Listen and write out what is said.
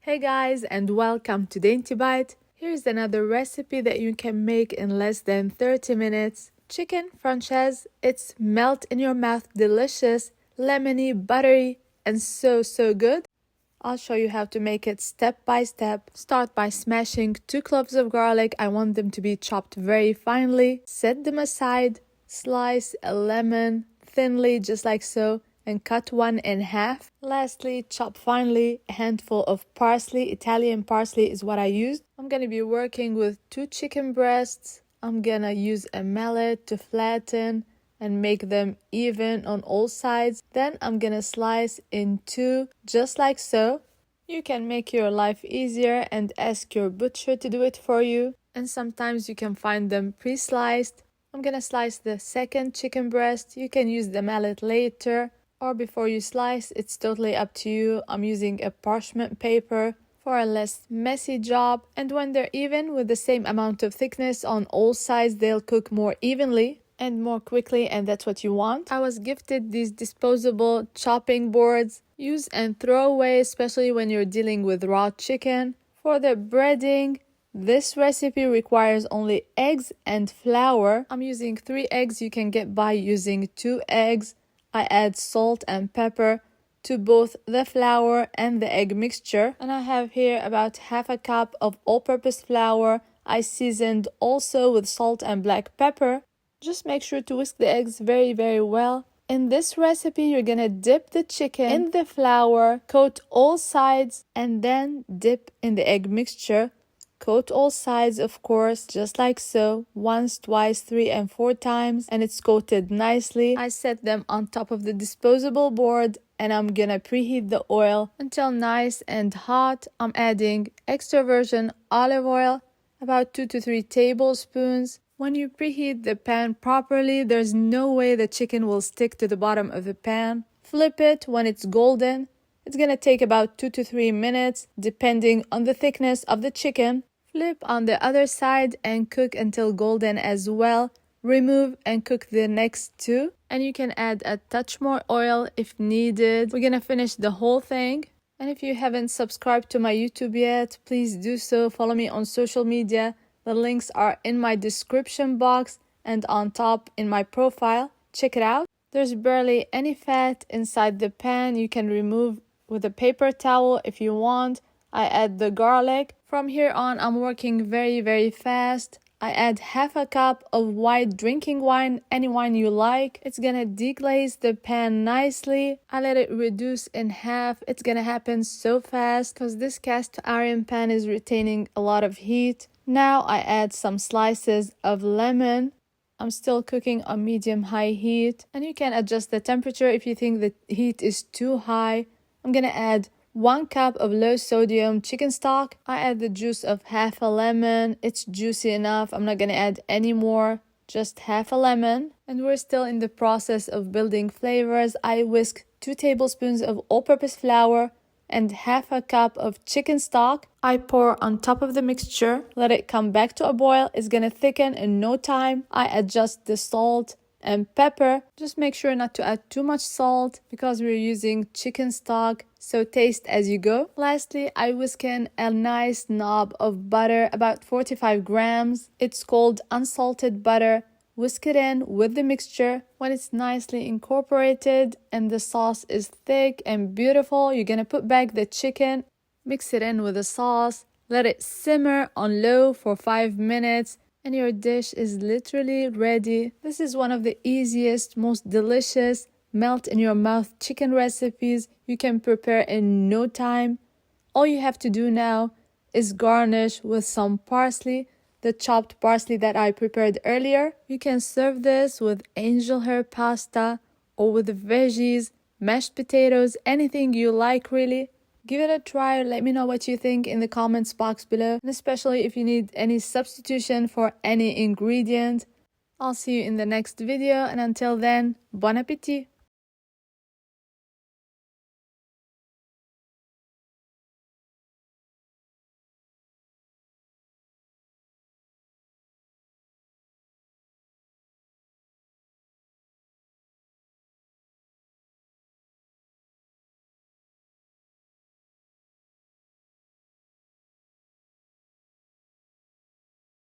Hey guys, and welcome to Dainty Bite. Here's another recipe that you can make in less than 30 minutes. Chicken Francese. It's melt in your mouth delicious, lemony, buttery, and so good. I'll show you how to make it step by step. Start by smashing 2 cloves of garlic. I want them to be chopped very finely. Set them aside. Slice a lemon thinly, just like so, and cut one in half. Lastly, chop finely a handful of parsley. Italian parsley is what I used. I'm going to be working with 2 chicken breasts. I'm going to use a mallet to flatten and make them even on all sides. Then I'm going to slice in 2, just like so. You can make your life easier and ask your butcher to do it for you. And sometimes you can find them pre-sliced. I'm going to slice the second chicken breast. You can use the mallet later or before you slice. It's totally up to you. I'm using a parchment paper for a less messy job. And when they're even with the same amount of thickness on all sides, they'll cook more evenly and more quickly, and that's what you want. I was gifted these disposable chopping boards. Use and throw away, especially when you're dealing with raw chicken. For the breading, this recipe requires only eggs and flour. I'm using 3 eggs. You can get by using 2 eggs. I add salt and pepper to both the flour and the egg mixture. And I have here about half a cup of all-purpose flour. I seasoned also with salt and black pepper. Just make sure to whisk the eggs very well. In this recipe, you're gonna dip the chicken in the flour, coat all sides, and then dip in the egg mixture. Coat all sides, of course, just like so, once, twice, 3 and 4 times, and it's coated nicely. I set them on top of the disposable board, and I'm gonna preheat the oil until nice and hot. I'm adding extra virgin olive oil, about 2 to 3 tablespoons. When you preheat the pan properly, there's no way the chicken will stick to the bottom of the pan. Flip it when it's golden. It's gonna take about 2 to 3 minutes, depending on the thickness of the chicken. Flip on the other side and cook until golden as well. Remove and cook the next 2. And you can add a touch more oil if needed. We're gonna finish the whole thing. And if you haven't subscribed to my YouTube yet, please do so. Follow me on social media. The links are in my description box and on top in my profile. Check it out. There's barely any fat inside the pan. You can remove with a paper towel if you want. I add the garlic. From here on, I'm working very fast. I add half a cup of white drinking wine, any wine you like. It's gonna deglaze the pan nicely. I let it reduce in half. It's gonna happen so fast because this cast iron pan is retaining a lot of heat. Now I add some slices of lemon. I'm still cooking on medium-high heat, and you can adjust the temperature if you think the heat is too high. I'm gonna add 1 cup of low-sodium chicken stock. I add the juice of half a lemon. It's juicy enough. I'm not gonna add any more, just half a lemon. And we're still in the process of building flavors. I whisk 2 tablespoons of all-purpose flour and half a cup of chicken stock. I pour on top of the mixture, let it come back to a boil. It's gonna thicken in no time. I adjust the salt and pepper. Just make sure not to add too much salt because we're using chicken stock, so taste as you go. Lastly, I whisk in a nice knob of butter, about 45 grams. It's called unsalted butter. Whisk it in with the mixture. When it's nicely incorporated and the sauce is thick and beautiful, you're gonna put back the chicken, mix it in with the sauce, let it simmer on low for 5 minutes, and your dish is literally ready. This is one of the easiest, most delicious melt in your mouth chicken recipes you can prepare in no time. All you have to do now is garnish with some parsley, the chopped parsley that I prepared earlier. You can serve this with angel hair pasta or with veggies, mashed potatoes, anything you like really. Give it a try. Let me know what you think in the comments box below, and especially if you need any substitution for any ingredient. I'll see you in the next video, and until then, bon appétit!